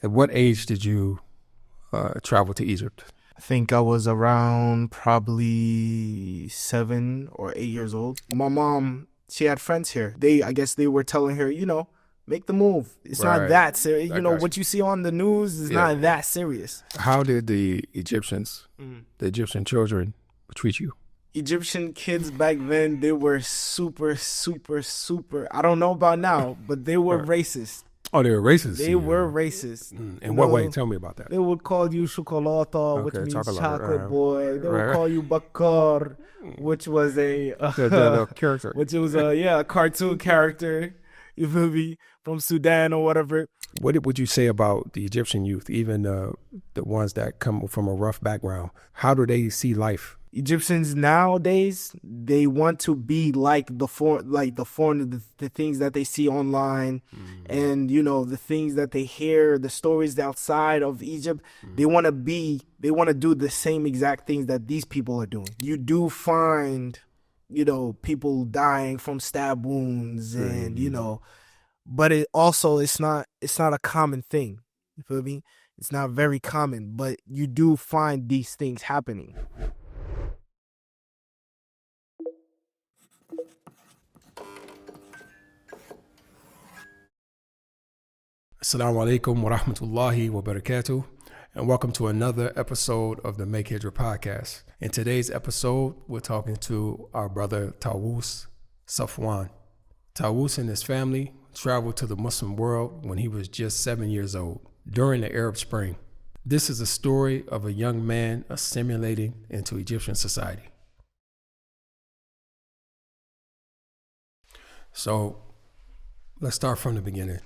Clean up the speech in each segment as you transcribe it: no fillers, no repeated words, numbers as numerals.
At what age did you travel to Egypt? I think I was around probably 7 or 8 years old. My mom, she had friends here. I guess they were telling her, make the move. It's not Right. that serious. I got What you see on the news is not that serious. How did the Egyptians, the Egyptian children, treat you? Egyptian kids back then, they were super, super, super. I don't know about now, but they were racist. Oh, they were racist. They were racist. In what way? Tell me about that. They would call you chocolate, which means chocolate boy. They would call you Bakar, which was a the character. which was a cartoon character. You feel me? From Sudan or whatever. What would you say about the Egyptian youth, even the ones that come from a rough background? How do they see life? Egyptians nowadays, they want to be like the things that they see online, and the things that they hear, the stories outside of Egypt. They want to do the same exact things that these people are doing. You do find, people dying from stab wounds, and but it's not a common thing. You feel me? It's not very common, but you do find these things happening. Assalamu alaikum wa rahmatullahi wa barakatuh, and welcome to another episode of the Make Hijrah podcast. In today's episode, we're talking to our brother Tawus Safwan. Tawus and his family traveled to the Muslim world when he was just 7 years old during the Arab Spring. This is a story of a young man assimilating into Egyptian society. So let's start from the beginning.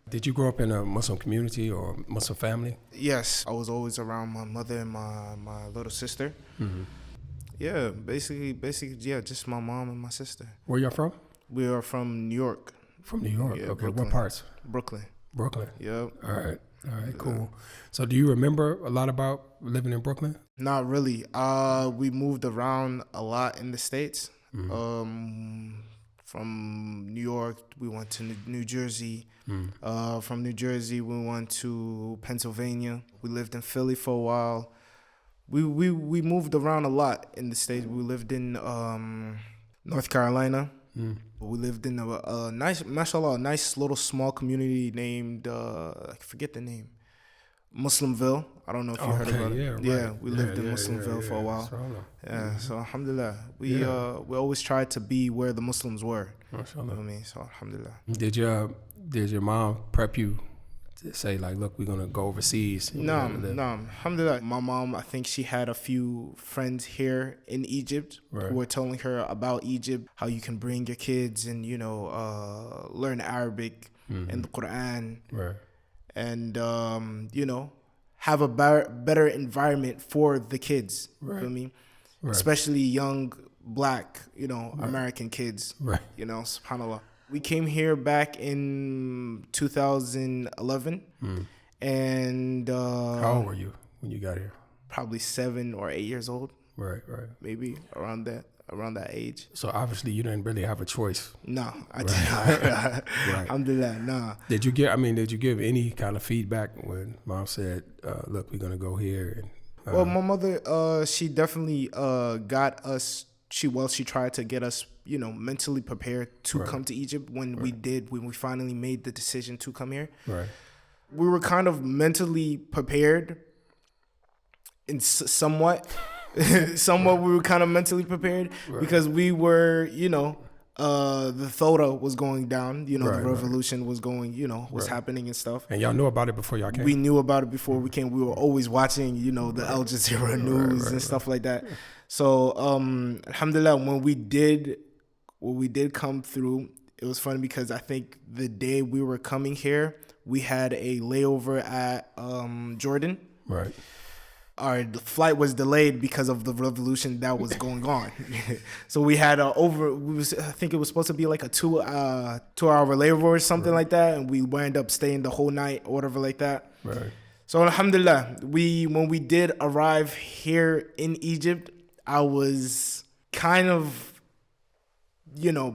Did you grow up in a Muslim community or Muslim family? Yes, I was always around my mother and my little sister. Mm-hmm. Yeah, basically, just my mom and my sister. Where y'all from? We are from New York. From New York, yeah, okay. Brooklyn. What parts? Brooklyn. Yep. All right, cool. So do you remember a lot about living in Brooklyn? Not really. We moved around a lot in the States. Mm-hmm. From New York, we went to New Jersey. From New Jersey, we went to Pennsylvania. We lived in Philly for a while. We moved around a lot in the States. We lived in North Carolina. We lived in a nice, mashallah, nice little small community named, I forget the name, Muslimville. I don't know if you heard about it. Right. Yeah, we lived in Muslimville for a while. So alhamdulillah, we always tried to be where the Muslims were. You know what I mean? So alhamdulillah. Did your mom prep you to say like, look, we're gonna go overseas? No, alhamdulillah. My mom, I think she had a few friends here in Egypt who were telling her about Egypt, how you can bring your kids and learn Arabic and the Quran, and have a better environment for the kids. You know what I mean? Especially young black, American kids. Subhanallah. We came here back in 2011, and how old were you when you got here? Probably 7 or 8 years old. Right. Maybe around that age. So obviously you didn't really have a choice. No, I did not. Alhamdulillah, nah. Did you give any kind of feedback when mom said, look, we're gonna go here? Well, my mother, she definitely got us. She tried to get us, mentally prepared to come to Egypt when we finally made the decision to come here. We were kind of mentally prepared in somewhat. We were kind of mentally prepared because we were, the Thota was going down, the revolution was going, was happening and stuff. And y'all knew about it before y'all came? We knew about it before we came. We were always watching, the Al Jazeera news and stuff like that. So, alhamdulillah, when we did come through, it was funny because I think the day we were coming here, we had a layover at Jordan. Right. Our flight was delayed because of the revolution that was going on. So we had I think it was supposed to be like a 2-hour layover or something like that, and we wound up staying the whole night or whatever like that. Right. So alhamdulillah, when we did arrive here in Egypt, I was kind of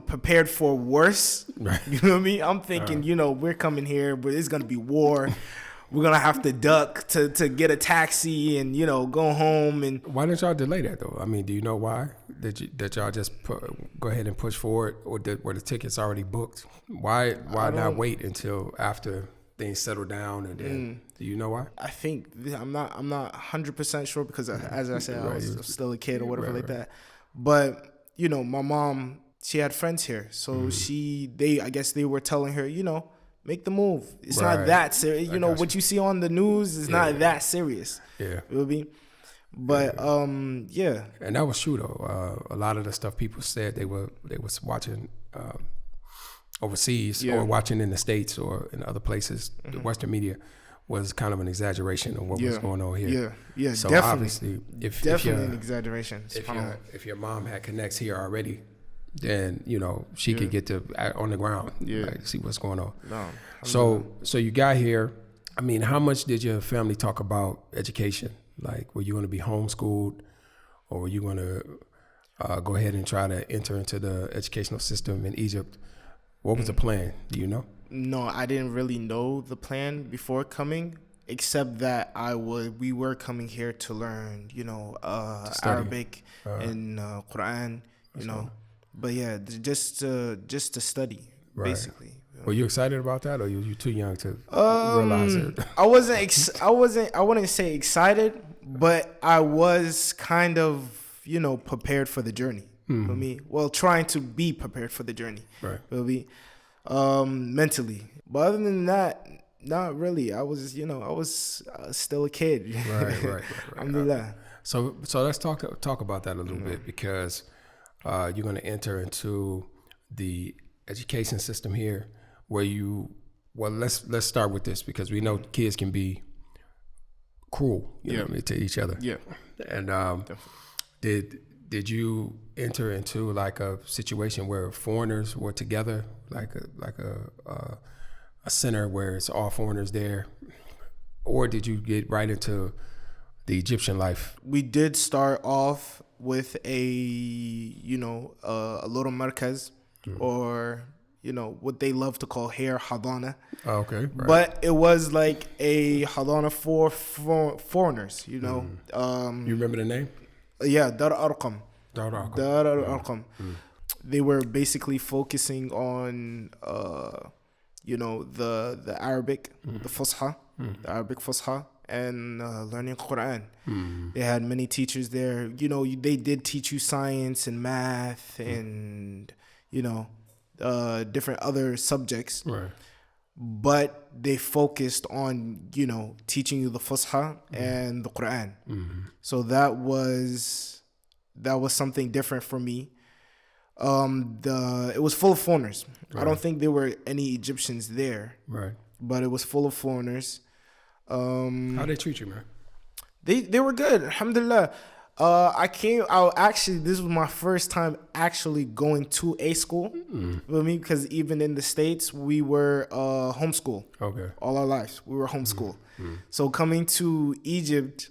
prepared for worse. Right. You know what I mean? I'm thinking, we're coming here, but it's gonna be war. We're gonna have to duck to get a taxi and go home. And why didn't y'all delay that though? I mean, do you know why? That y'all just go ahead and push forward, or were the tickets already booked? Why not wait until after things settle down? And then do you know why? I think I'm not 100% sure because as I said, I was still a kid or whatever like that. But my mom, she had friends here, so I guess they were telling her, make the move. It's not that serious. What you see on the news is not that serious. Yeah. You know what I mean? But yeah. And that was true though. A lot of the stuff people said they was watching overseas or watching in the States or in other places, the Western media was kind of an exaggeration of what was going on here. Yeah, so definitely. Obviously, if an exaggeration. If your mom had connects here already, then she could get to on the ground, see what's going on. No, so you got here. I mean, how much did your family talk about education? Like, were you going to be homeschooled, or were you going to go ahead and try to enter into the educational system in Egypt? What was the plan? Do you know? No, I didn't really know the plan before coming, except that we were coming here to learn, Arabic and Quran, But yeah, just to study, basically. Were you excited about that, or you too young to realize it? I wouldn't say excited, but I was kind of, prepared for the journey. For me, trying to be prepared for the journey. Right. For me, mentally. But other than that, not really. I was, still a kid. Right. Alhamdulillah. So let's talk about that a little bit, because you're going to enter into the education system here, where let's start with this, because we know kids can be cruel, to each other. Yeah. And did you enter into like a situation where foreigners were together, like a center where it's all foreigners there, or did you get right into the Egyptian life? We did start off with a little markaz, or what they love to call here hadana. Oh, okay. Right. But it was like a hadana for foreigners. You remember the name? Yeah, Dar Arqam. Dar Arqam. Dar Arqam. They were basically focusing on the Arabic, the Fusha, the Arabic Fusha, and learning Quran. They had many teachers there. They did teach you science and math and different other subjects. Right. But they focused on teaching you the Fusha and the Quran. So that was something different for me. It was full of foreigners. Right. I don't think there were any Egyptians there. Right. But it was full of foreigners. How they treat you, man? They were good, alhamdulillah. This was my first time actually going to a school. With me, because even in the States we were homeschool. Okay. All our lives we were homeschool. So coming to Egypt,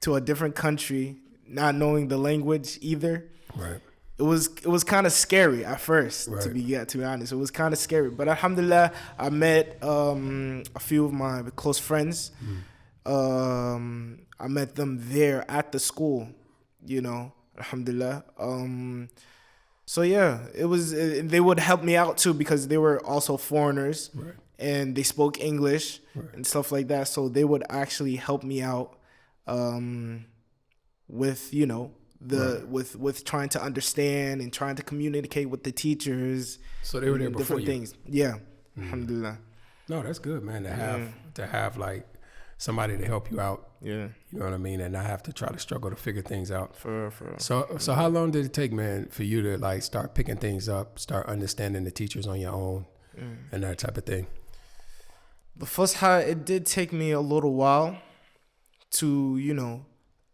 to a different country, not knowing the language either. Right. It was kind of scary at first, right. to be honest. It was kind of scary, but alhamdulillah, I met a few of my close friends. I met them there at the school, alhamdulillah. So yeah, they would help me out too, because they were also foreigners, right. And they spoke English, right. And stuff like that. So they would actually help me out, with, right. with trying to understand and trying to communicate with the teachers. So they were there before you? Things. Yeah. Alhamdulillah. No, that's good, man, to have like somebody to help you out. Yeah. You know what I mean? And not have to try to struggle to figure things out. For So how long did it take, man, for you to like start picking things up, start understanding the teachers on your own, and that type of thing? The Fusha, it did take me a little while to,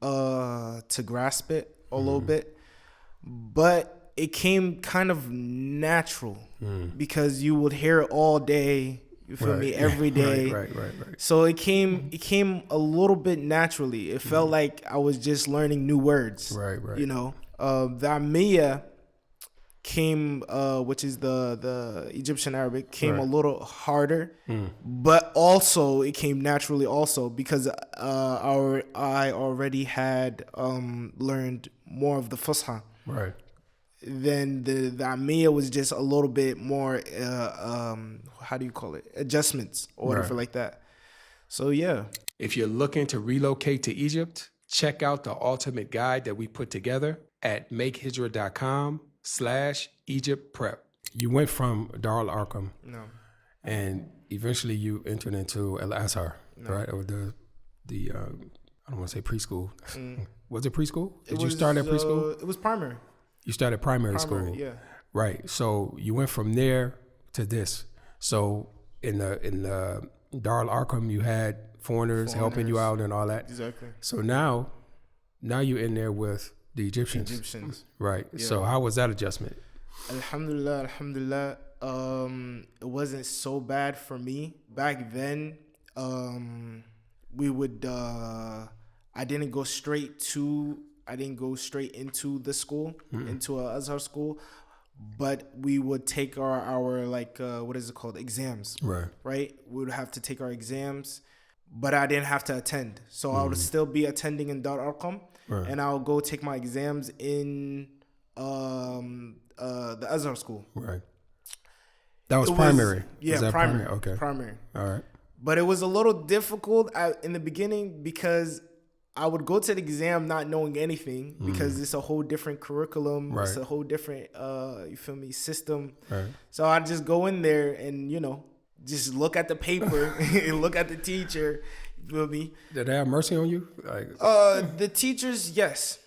to grasp it a little bit, but it came kind of natural because you would hear it all day. You feel me? Every day. Right. So it came a little bit naturally. It felt like I was just learning new words. Right. The Amiyya, came, which is the Egyptian Arabic, came Right. a little harder, but also it came naturally also because I already had learned more of the Fusha. Right. Then the Amiya was just a little bit more how do you call it, adjustments or whatever like that. So yeah, If you're looking to relocate to Egypt, check out the ultimate guide that we put together at makehijrah.com/Egypt prep. You went from Dar al-Arqam and eventually you entered into Azhar, right? Or the I don't want to say preschool. Was it preschool? Did you start at preschool? It was primary. You started primary school. Yeah. Right. So you went from there to this. So in the Dar al-Arqam, you had foreigners helping you out and all that. Exactly. So now you're in there with the Egyptians. Right. Yeah. So how was that adjustment? Alhamdulillah. It wasn't so bad for me back then. We would. I didn't go straight into the school, into a Azhar school, but we would take our like what is it called, exams. Right. We would have to take our exams, but I didn't have to attend, so I would still be attending in Dar al-Arqam, and I'll go take my exams in the Azhar school. Right. That was primary. Yeah, primary. Okay. Primary. All right. But it was a little difficult in the beginning because I would go to the exam not knowing anything because it's a whole different curriculum. Right. It's a whole different, you feel me, system. Right. So I'd just go in there and, just look at the paper and look at the teacher. You feel me? Did they have mercy on you? The teachers, yes.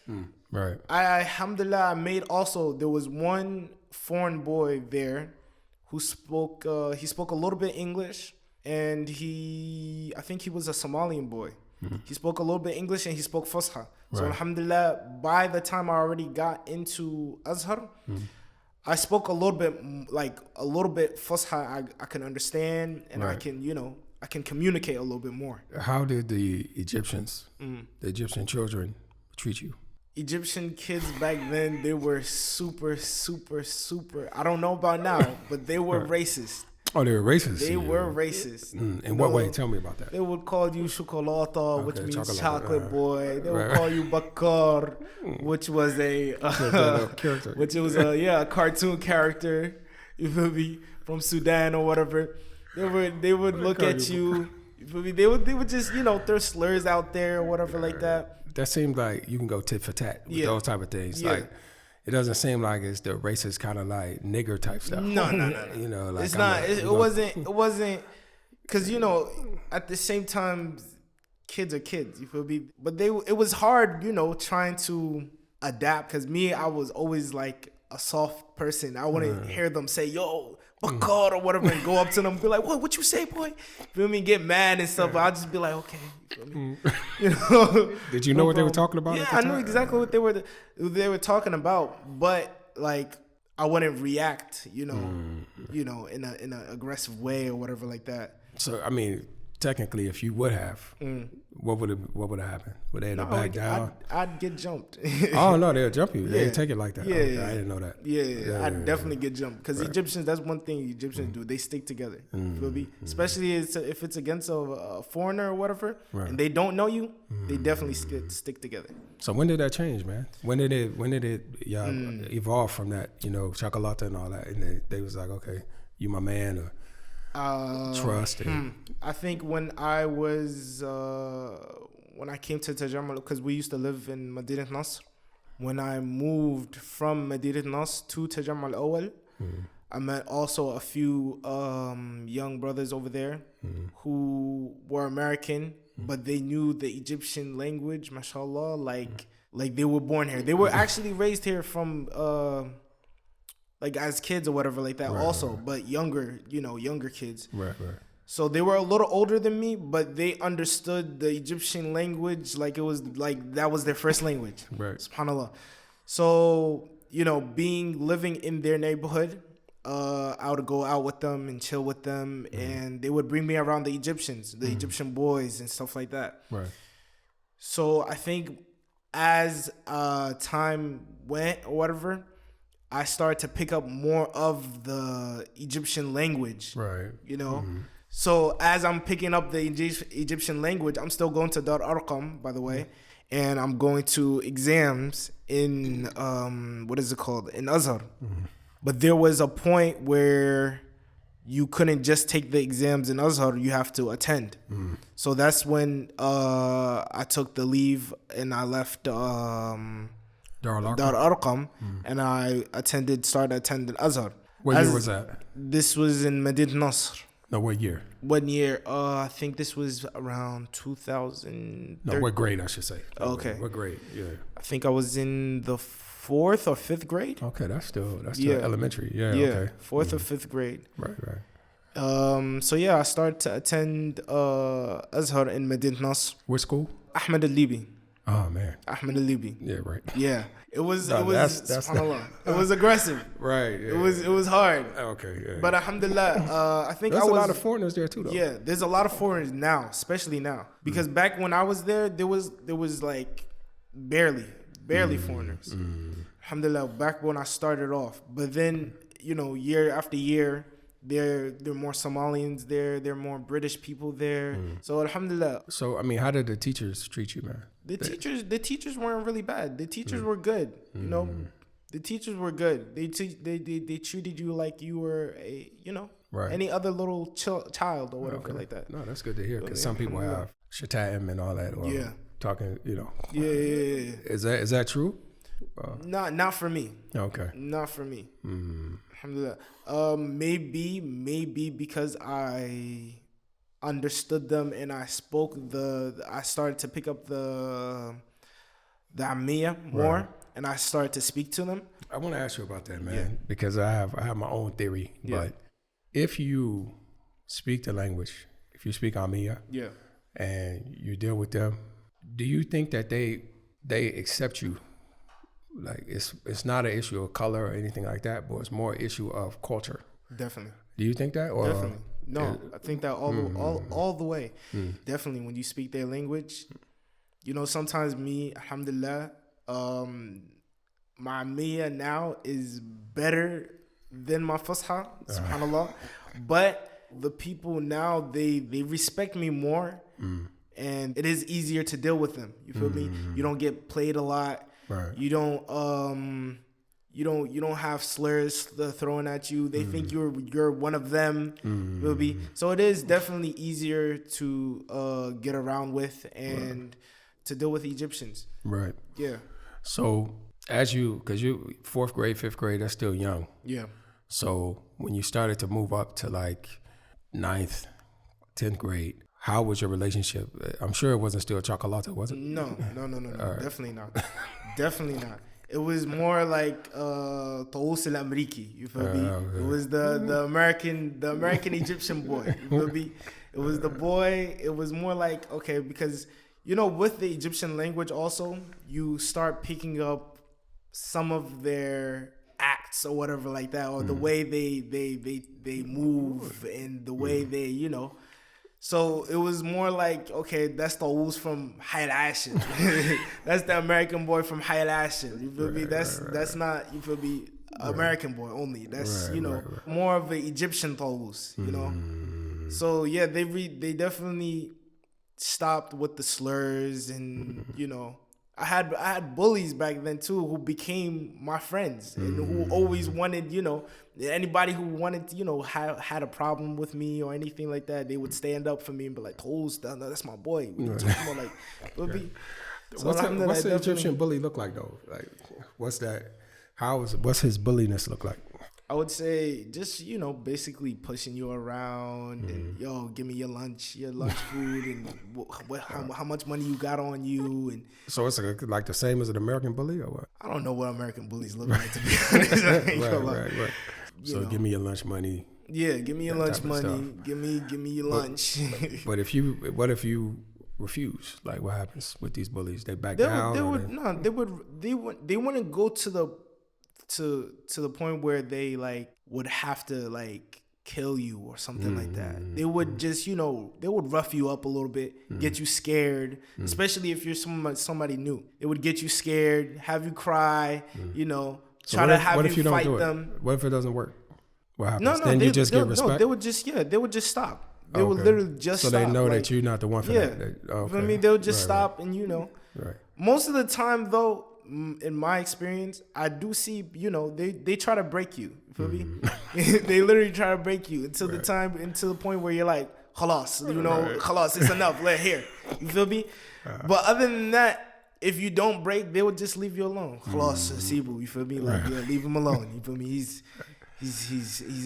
Right. Alhamdulillah, there was one foreign boy there who spoke, he spoke a little bit English, and I think he was a Somalian boy. He spoke a little bit English and he spoke Fusha. Right. So alhamdulillah, by the time I already got into Azhar, I spoke a little bit Fusha. I can understand and I can, I can communicate a little bit more. How did the Egyptians, the Egyptian children treat you? Egyptian kids back then, they were super, super, super, I don't know about now, but they were racist. Oh, they were racist? They were racist. In what way? Tell me about that. They would call you chocolata, which means chocolate boy. They would call you bakar, which was a cartoon character. You feel me? From Sudan or whatever. They would look at you. You feel me? They would just throw slurs out there or whatever like that. That seems like you can go tit for tat with those type of things. Yeah. Like, it doesn't seem like it's the racist kind of like nigger type stuff. No. Like it's not. It wasn't. Because at the same time, kids are kids. You feel me? But it was hard. Trying to adapt. Because I was always like a soft person. I wouldn't hear them say, "Yo, bakar" or whatever, and go up to them and be like, "What you say, boy?" Feel me? Get mad and stuff. But I'll just be like, "Okay." You feel me? Did you know what they were talking about? Yeah, I knew exactly what they were talking about, but like I wouldn't react, in an aggressive way or whatever like that. So I mean, technically, if you would have, what would have happened? Would they have back down? I'd get jumped. Oh no, they'll jump you. They take it like that. Yeah, okay, I didn't know that. I'd definitely get jumped because Egyptians. That's one thing Egyptians do. They stick together. Feel me? Especially if it's against a foreigner or whatever, and they don't know you, they definitely stick together. So when did that change, man? When did it evolve from that? Chocolata and all that, and they was like, okay, you my man, or trust. I think when I came to Tajammal, because we used to live in Madinat Nasr. When I moved from Madinat Nasr to Tajammal Awal, I met also a few young brothers over there who were American, but they knew the Egyptian language, mashallah, like they were born here. They were actually raised here from like as kids or whatever like that but younger kids. Right. So they were a little older than me, but they understood the Egyptian language like it was like that was their first language. Right. SubhanAllah. So, living in their neighborhood, I would go out with them and chill with them, and they would bring me around the Egyptians, the Egyptian boys and stuff like that. Right. So I think as time went or whatever, I started to pick up more of the Egyptian language. Right. You know? So as I'm picking up the Egyptian language, I'm still going to Dar Arqam, by the way. And I'm going to exams in, what is it called? In Azhar. But there was a point where you couldn't just take the exams in Azhar, you have to attend. So that's when I took the leave and I left Dar Arqam and I started attending Azhar. What year was that? This was in Madinat Nasr. No, what year? What year? I think this was around 2000. No, what grade I should say. Okay. What grade? Yeah. I think I was in the 4th or 5th grade. Okay, that's still elementary. Yeah. Okay. 4th or 5th grade. Right. So yeah, I started to attend Azhar in Madinat Nasr. Which school? Ahmed Al-Libi. Oh man. Ahmed Al-Libi. Yeah, right. Yeah. It was that's it was aggressive. Right. Yeah. It was hard. Okay, yeah. But alhamdulillah, I think there's a lot of foreigners there too though. Yeah, there's a lot of foreigners now, especially now. Because back when I was there was like barely foreigners. Alhamdulillah, back when I started off. But then, year after year, there are more Somalians there, there are more British people there. So alhamdulillah. So I mean, how did the teachers treat you, man? The teachers weren't really bad. The teachers were good. The teachers were good. They treated you like you were any other little child or whatever like that. No, that's good to hear because some people have shataim and all that. Or talking, Yeah. Is that true? Not for me. Okay. Not for me. Alhamdulillah. Maybe because I understood them and I started to pick up the Ammiya more, and I started to speak to them. I want to ask you about that, man, because I have my own theory. But if you speak the language, if you speak Ammiya, and you deal with them, do you think that they accept you? Like it's not an issue of color or anything like that, but it's more an issue of culture. Definitely. Do you think that? Or definitely. No, I think that all the way. Definitely, when you speak their language, sometimes me, alhamdulillah, my Ammiya now is better than my Fusha, subhanAllah. But the people now, they respect me more, and it is easier to deal with them. You feel me? You don't get played a lot. Right. You don't have slurs thrown at you. They think you're one of them. Will be. So it is definitely easier to get around with and to deal with Egyptians. Right. Yeah. So because you 4th grade, 5th grade, that's still young. Yeah. So when you started to move up to like 9th, 10th grade, how was your relationship? I'm sure it wasn't still chocolate, was it? No. Right. Definitely not. Definitely not. It was more like Tawus Amriki. You feel me? Okay. It was the American Egyptian boy. You feel me? It was the boy. It was more like, okay, because with the Egyptian language also, you start picking up some of their acts or whatever like that, or the way they move and the way they So it was more like, okay, that's Tawus from Hayal Ashir. That's the American boy from Hayal Ashir. You feel me? That's not, you feel me, American boy only. That's, more of an Egyptian Tawus, So yeah, they definitely stopped with the slurs and, I had bullies back then too who became my friends and who always wanted, anybody who wanted to, had a problem with me or anything like that, they would stand up for me and be like, "Tawus, that's my boy." We talking about like, what's the Egyptian bully look like though? Like, what's that? What's his bulliness look like? I would say just, basically pushing you around and, give me your lunch food and how much money you got on you. And so it's like the same as an American bully or what? I don't know what American bullies look like, to be honest. Right. So give me your lunch money. Yeah, give me your lunch money. Give me your lunch. But what if you refuse? Like what happens with these bullies? They back down? They wouldn't go to the point where they like would have to like kill you or something like that. They would just, they would rough you up a little bit, get you scared, especially if you're somebody new. It would get you scared, have you cry, try to have you fight them. What if it doesn't work? What happens? No, then you just get respect? No, they would just stop. They would literally just stop. So they know that you're not the one for that. You feel me? They would just stop and, Right. Most of the time, though, in my experience, I do see, they try to break you. You feel me? They literally try to break you until the point where you're like, khalas, khalas, it's enough. Let here. You feel me? But other than that, if you don't break, they would just leave you alone. Khalas, Sibu, you feel me? Like, leave him alone. You feel me? He's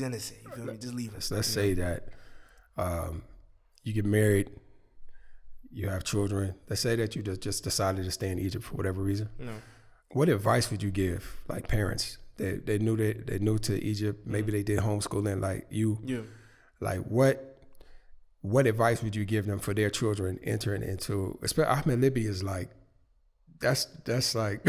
innocent. You feel me? Just leave him. Let's say that you get married, you have children. Let's say that you just decided to stay in Egypt for whatever reason. No. What advice would you give, like parents? They knew to Egypt. Maybe they did homeschooling like you. Yeah. Like what advice would you give them for their children entering into? Especially Ahmed Libby is like that's like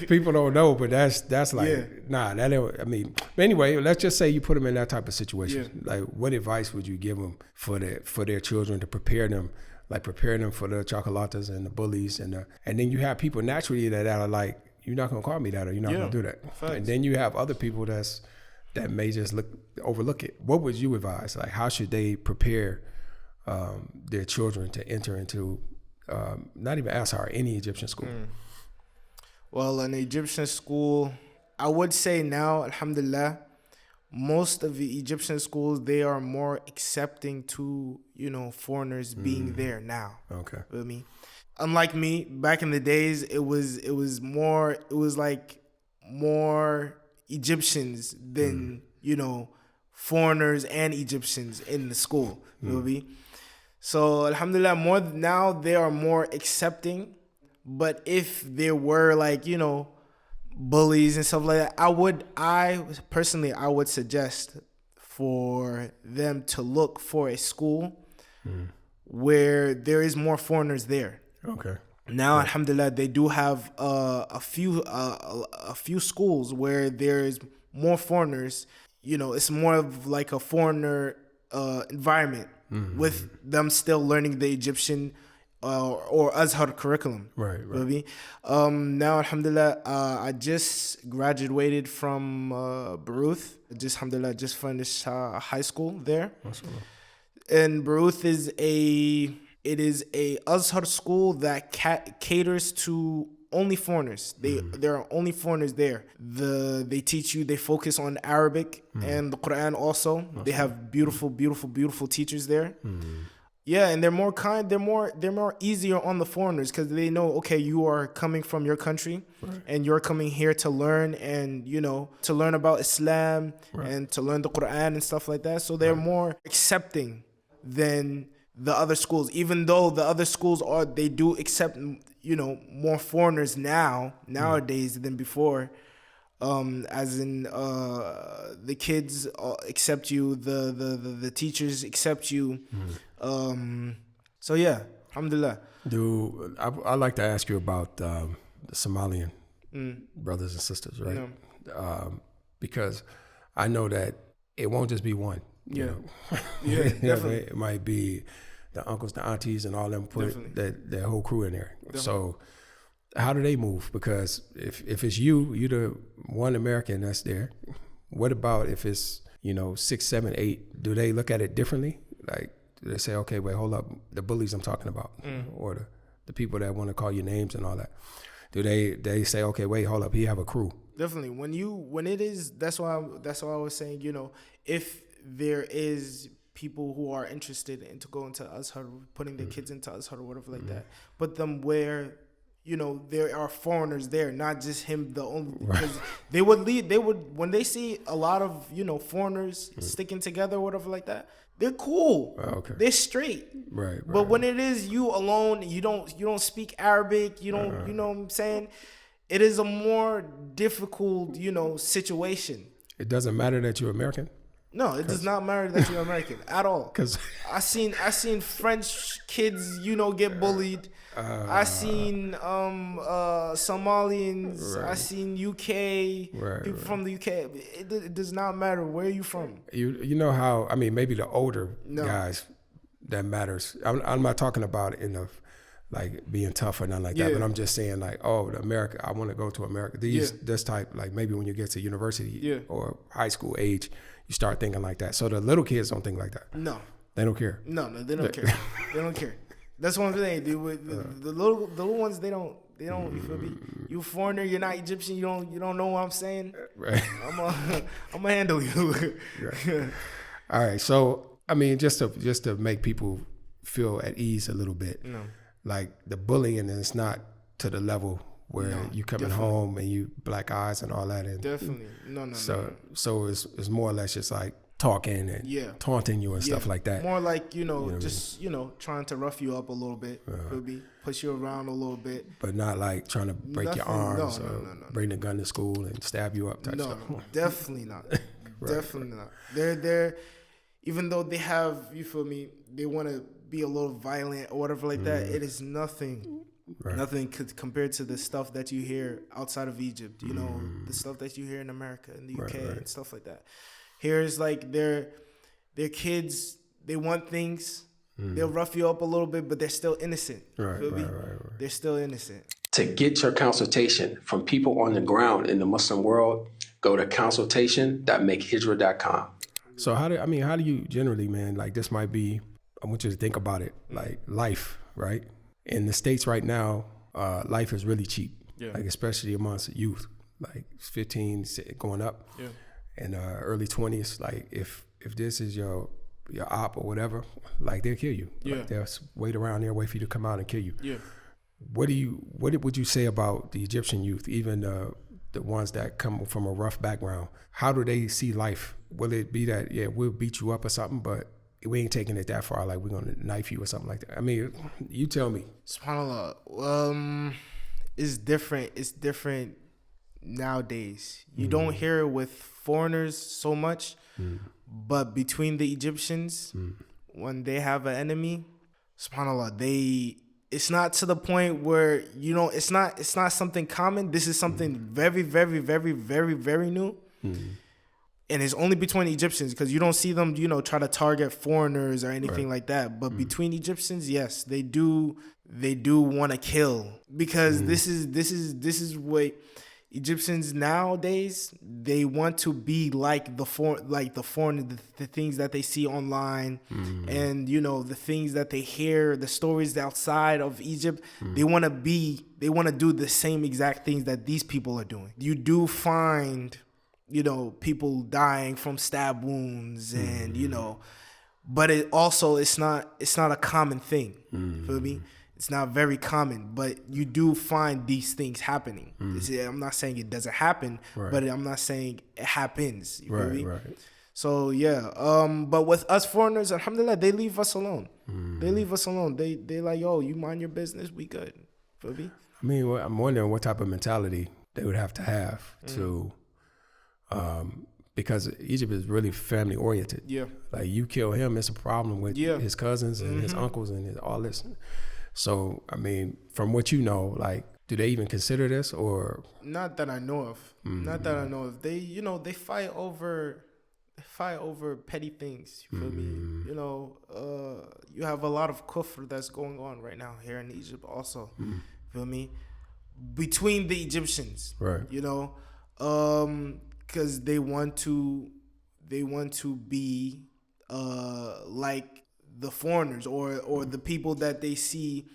people don't know, but that's like nah. That don't, I mean, anyway, let's just say you put them in that type of situation. Like, what advice would you give them for their children to prepare them? Like prepare them for the chocolatas and the bullies and then you have people naturally that are like, you're not gonna call me that or you're not gonna do that. Facts. And then you have other people that may just overlook it. What would you advise? Like, how should they prepare their children to enter into not even Azhar, any Egyptian school? Well, an Egyptian school, I would say now, alhamdulillah, most of the Egyptian schools, they are more accepting to, foreigners being there now. Okay. You feel me? Unlike me, back in the days, it was like more Egyptians than, foreigners and Egyptians in the school. You feel me? So alhamdulillah, more now they are more accepting. But if there were like, bullies and stuff like that, I would suggest for them to look for a school where there is more foreigners there. Okay. Now, alhamdulillah, they do have a few schools where there's more foreigners. It's more of like a foreigner environment with them still learning the Egyptian or Azhar curriculum. Right. Maybe. Now, alhamdulillah, I just graduated from Baruth. Alhamdulillah, just finished high school there. And Baruth is a Azhar school that caters to only foreigners. There are only foreigners there. They teach you. They focus on Arabic and the Quran also. They have beautiful, beautiful, beautiful teachers there. Yeah, and they're more kind. They're more easier on the foreigners because they know, okay, you are coming from your country, and you're coming here to learn and to learn about Islam and to learn the Quran and stuff like that. So they're more accepting than the other schools. Even though the other schools they do accept more foreigners nowadays than before. As in the kids accept you, the teachers accept you. So yeah, alhamdulillah. I'd like to ask you about the Somalian brothers and sisters, right? Because I know that it won't just be one. You know? Yeah, definitely. It might be the uncles, the aunties, and all them put their whole crew in there. Definitely. So how do they move? Because if it's you're the one American that's there. What about if it's 6, 7, 8? Do they look at it differently? Like, do they say, okay, wait, hold up, the bullies I'm talking about, or the people that want to call you names and all that? Do they say, okay, wait, hold up, he have a crew? Definitely. When it is, that's why I was saying, if there is people who are interested in to go into Azhar, putting their kids into Azhar or whatever like that, put them where there are foreigners there, not just him the only, because they would when they see a lot of foreigners sticking together or whatever like that, they're cool. They're straight. Right. But when it is you alone, you don't speak Arabic, you know what I'm saying? It is a more difficult, situation. It doesn't matter that you're American? No, it does not matter that you're American at all. Because I seen French kids, get bullied. I seen Somalians. I seen UK people from the UK. It does not matter where you from. You know how, maybe the older guys that matters. I'm not talking about in like being tough or nothing like that. But I'm just saying like, oh, America, I want to go to America. This type, like maybe when you get to university or high school age, you start thinking like that. So the little kids don't think like that. No. They don't care. No, they don't care. They don't care. That's one thing, dude. The little ones, they don't. You feel me? You foreigner, you're not Egyptian. You don't know what I'm saying. Right. I'm gonna handle you. Right. All right. So I mean, just to make people feel at ease a little bit. No. Like the bullying is not to the level where you coming home and you black eyes and all that. And definitely. No. So it's more or less just like talking and taunting you and stuff like that. More like, just, trying to rough you up a little bit. Maybe push you around a little bit. But not like trying to break your arms or bring the gun to school and stab you up type stuff. No, definitely not. Definitely not. They're, even though they have, you feel me, they want to be a little violent or whatever like that, it is nothing. Right. Nothing compared to the stuff that you hear outside of Egypt, the stuff that you hear in America and the UK and stuff like that. Here is like their kids, they want things, they'll rough you up a little bit, but they're still innocent. Right. They're still innocent. To get your consultation from people on the ground in the Muslim world, go to consultation.makehijrah.com. So how do you generally, man, like this might be, I want you to think about it, like life, right? In the States right now, life is really cheap, like especially amongst youth, like 15 going up, and early 20s. Like if this is your op or whatever, like they'll kill you. Like they'll wait around there, wait for you to come out and kill you. Yeah. What would you say about the Egyptian youth, even the ones that come from a rough background? How do they see life? Will it be that we'll beat you up or something, but we ain't taking it that far, like we're gonna knife you or something like that? I mean, you tell me. SubhanAllah. It's different nowadays. You don't hear it with foreigners so much, but between the Egyptians, when they have an enemy, SubhanAllah, it's not to the point where it's not something common. This is something very, very, very, very, very new. And it's only between Egyptians, because you don't see them, try to target foreigners or anything like that. But between Egyptians, yes, they do want to kill, because this is what Egyptians nowadays, they want to be like the foreign, the things that they see online, and the things that they hear, the stories outside of Egypt. They want to do the same exact things that these people are doing. You do find people dying from stab wounds, and but it's not a common thing. Feel me? It's not very common, but you do find these things happening. I'm not saying it doesn't happen, but I'm not saying it happens. You feel me? Right. So but with us foreigners, alhamdulillah, they leave us alone. They leave us alone. They like, yo, you mind your business, we good. Feel me? I mean, I'm wondering what type of mentality they would have to because Egypt is really family oriented. Yeah. Like you kill him, it's a problem with his cousins and his uncles and all this. So, I mean, from what you know, like, do they even consider this, or? Not that I know of. Not that I know of. They, they fight over petty things. You feel me? You have a lot of kufr that's going on right now here in Egypt also. Feel me? Between the Egyptians. Right. Because they want to be like the foreigners or the people that they see,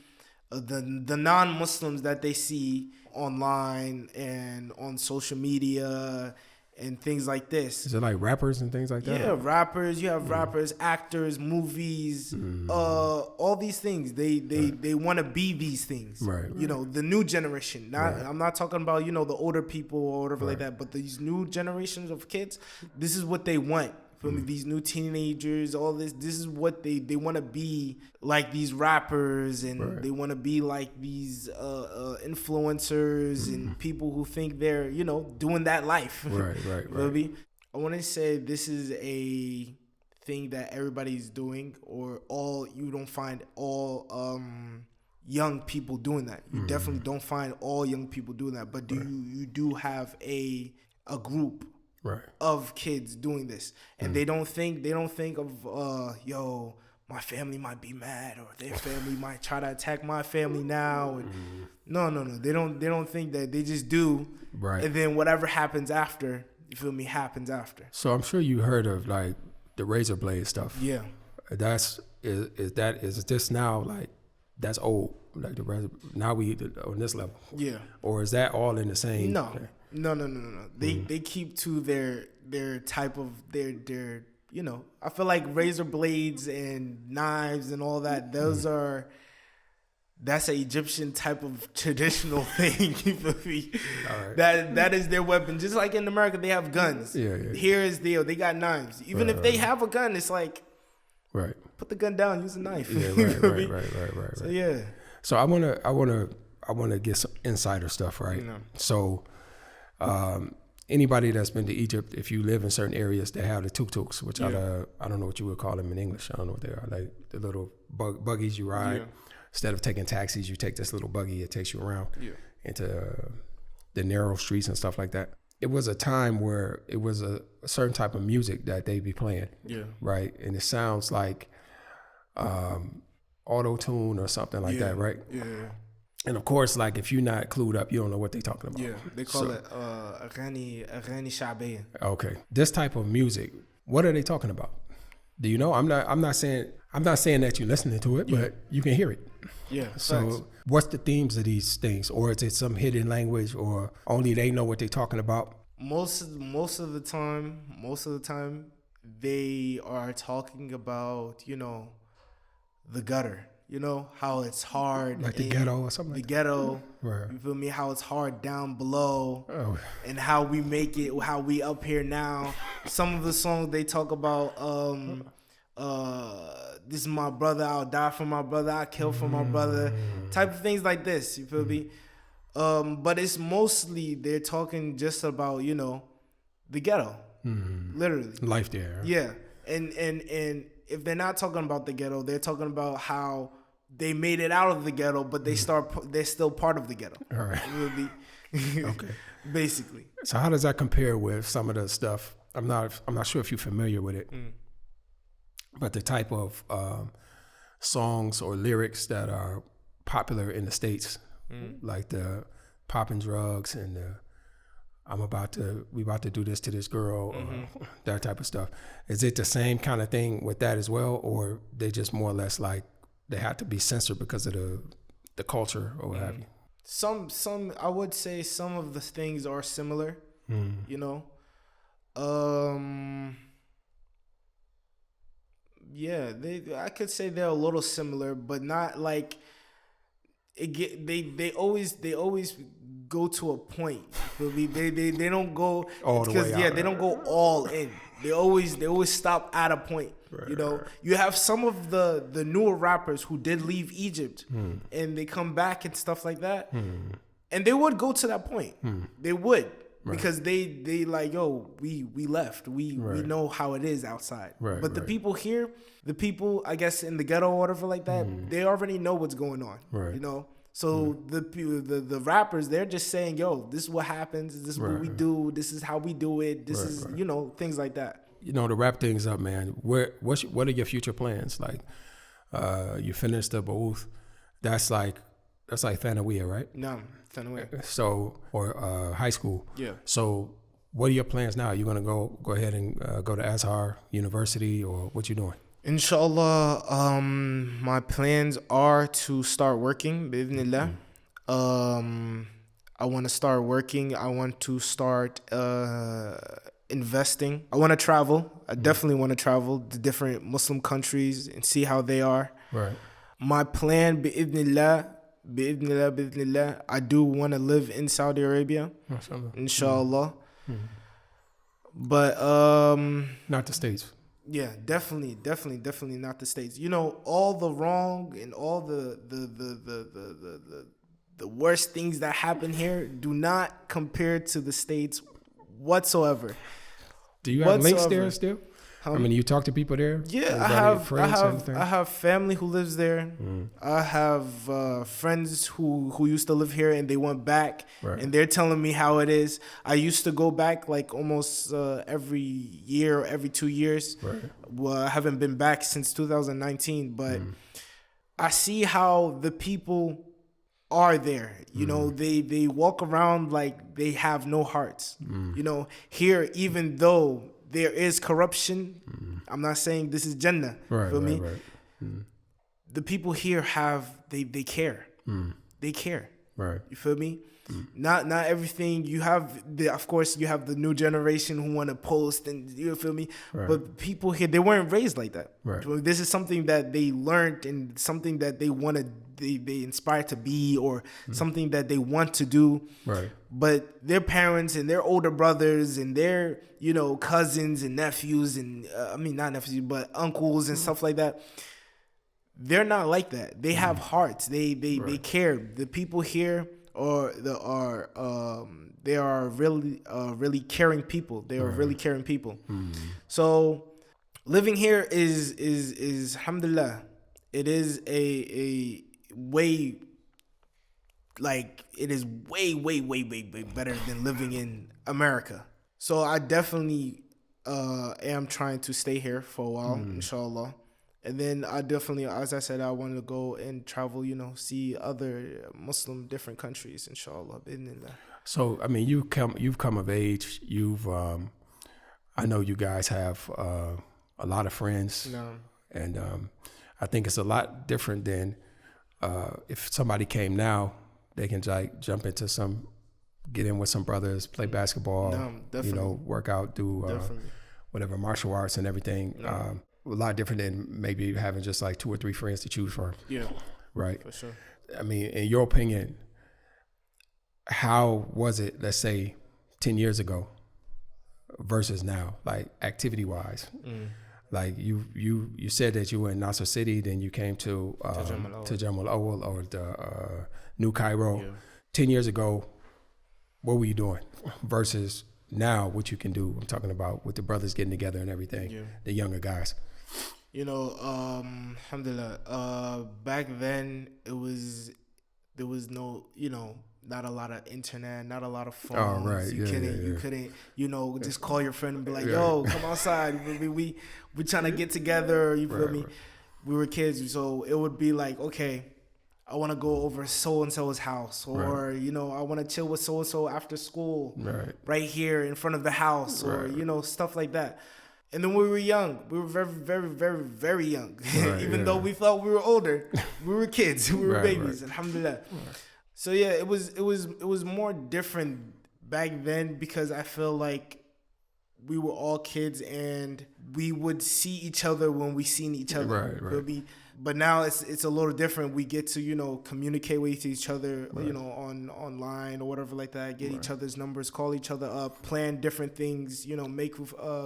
the non-Muslims that they see online and on social media and things like this. Is it like rappers and things like that? Yeah, rappers. You have rappers, actors, movies, all these things. They want to be these things. Right. The new generation. I'm not talking about the older people or whatever like that, but these new generations of kids. This is what they want. For me, these new teenagers, all this is what they want to be like, these rappers, and they want to be like these influencers and people who think they're, doing that life. Right. Baby, I want to say this is a thing that everybody's doing, or you don't find all young people doing that. You definitely don't find all young people doing that, but you do have a group of kids doing this, and they don't think of my family might be mad, or their family might try to attack my family now. And no. They don't think that. They just do. Right. And then whatever happens after, you feel me, happens after. So I'm sure you heard of like the razor blade stuff. Yeah. Is this now like that's old? Like the razor, now we on this level. Yeah. Or is that all in the same? No. They keep to their type of their you know, I feel like razor blades and knives and all that, that's an Egyptian type of traditional thing. You feel me? All right. That is their weapon. Just like in America, they have guns. Yeah. Here is they got knives. Even if they have a gun, it's like, right. Put the gun down, use a knife. Yeah, right. So yeah. So I wanna get some insider stuff, right? No. So anybody that's been to Egypt, if you live in certain areas, they have the tuks, which are I don't know what you would call them in English. I don't know what they are. Like the little buggies you ride. Yeah. Instead of taking taxis, you take this little buggy. It takes you around into the narrow streets and stuff like that. It was a time where it was a certain type of music that they be playing. Yeah. Right. And it sounds like auto-tune or something like that, right? Yeah. And of course, like if you're not clued up, you don't know what they're talking about. Yeah, they call it aghani shaabi. Okay, this type of music, what are they talking about? Do you know? I'm not saying that you're listening to it, but you can hear it. Yeah. So thanks. What's the themes of these things, or is it some hidden language, or only they know what they're talking about? Most of the time, they are talking about, you know, the gutter. You know, how it's hard. Like the ghetto or something like that? The ghetto. Right. You feel me? How it's hard down below. And how we make it, how we up here now. Some of the songs they talk about, this is my brother, I'll die for my brother, I'll kill for my brother. Type of things like this, you feel me? But it's mostly, they're talking just about, you know, the ghetto. Literally. Life there. Right? Yeah. And if they're not talking about the ghetto, they're talking about how they made it out of the ghetto, but they're still part of the ghetto. All right. Okay. Basically. So how does that compare with some of the stuff? I'm not sure if you're familiar with it, but the type of songs or lyrics that are popular in the States, like the popping drugs and the we about to do this to this girl, that type of stuff. Is it the same kind of thing with that as well, or they just more or less like they have to be censored because of the culture or what have you? Some I would say some of the things are similar, you know. Yeah, I could say they're a little similar, but not like they always go to a point. They don't go all the way out. They don't go all in. They always stop at a point. Right, you know, you have some of the newer rappers who did leave Egypt and they come back and stuff like that, and they would go to that point. They would because they like, yo, we left. We know how it is outside. But the people here, the people I guess in the ghetto or whatever like that, they already know what's going on. You know. So the rappers, they're just saying, yo, this is what happens. This is what we do. This is how we do it. This is, you know, things like that. You know, to wrap things up, man, what are your future plans? Like, you finished the booth. That's like Thanawiya, right? No, Thanawiya. So, or high school. Yeah. So what are your plans now? You gonna go ahead and go to Azhar University, or what you doing? Inshallah, my plans are to start working, bi'idhnillah. I want to start working. I want to start investing. I want to travel. I definitely want to travel to different Muslim countries and see how they are. Right. My plan, bi'idhnillah, I do want to live in Saudi Arabia, inshallah. But not the States. Yeah, definitely not the States. You know, all the wrong and all the worst things that happen here do not compare to the States whatsoever. Do you have links there still? I mean, you talk to people there? Yeah, I have family who lives there. I have friends who used to live here and they went back, and they're telling me how it is. I used to go back like almost every year, every 2 years. Well, I haven't been back since 2019, but I see how the people are there. You know, they walk around like they have no hearts. You know, here, even though there is corruption, I'm not saying this is Jannah. Feel me? The people here they care. They care. You feel me? Not everything you have. Of course, you have the new generation who want to post, and you feel me. But people here, they weren't raised like that. This is something that they learned and something that they wanted. They inspired to be, or something that they want to do. But their parents and their older brothers and their cousins and nephews and I mean not nephews but uncles and stuff like that. They're not like that. They have hearts. They care. The people here they are really caring people. They are really caring people. So living here is alhamdulillah. It is a way, like it is way better than living in America. So I definitely am trying to stay here for a while, inshallah. And then I definitely, as I said, I want to go and travel, see other Muslim different countries, inshallah. So, I mean, you've come of age. I know you guys have a lot of friends. And I think it's a lot different than if somebody came now, they can like jump into get in with some brothers, play basketball, work out, do whatever, martial arts and everything. A lot different than maybe having just like 2 or 3 friends to choose from. Yeah. Right. For sure. I mean, in your opinion, how was it, let's say 10 years ago versus now, like activity wise? Like you said that you were in Nasser City, then you came to Jamal Awal or the New Cairo. 10 years ago, what were you doing versus now what you can do? I'm talking about with the brothers getting together and everything, the younger guys. Alhamdulillah, back then there was no, not a lot of internet, not a lot of phones. Oh, right. You couldn't, just call your friend and be like, yo, come outside. We trying to get together. You feel me? We were kids. So it would be like, okay, I want to go over so-and-so's house, or, I want to chill with so-and-so after school right here in front of the house, or, stuff like that. And then we were young. We were very, very, very, very young. Even though we thought we were older, we were kids. We were babies. Alhamdulillah. So yeah, it was more different back then because I feel like we were all kids and we would see each other when we seen each other. But now it's a little different. We get to communicate with each other, on online or whatever like that. Get each other's numbers, call each other up, plan different things. Make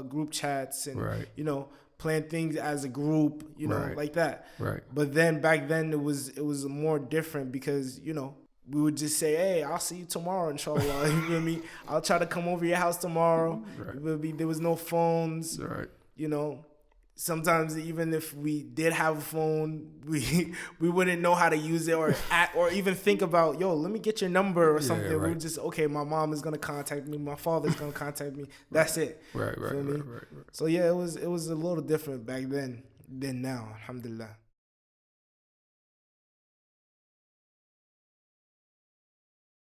group chats and plan things as a group. Like that. But then back then it was more different because we would just say, hey, I'll see you tomorrow, inshallah. You feel me? I'll try to come over your house tomorrow. There was no phones. Sometimes even if we did have a phone, we wouldn't know how to use it or even think about, yo, let me get your number or something. We would just, okay, my mom is gonna contact me, my father's gonna contact me. That's it. Right. So yeah, it was a little different back then than now, alhamdulillah.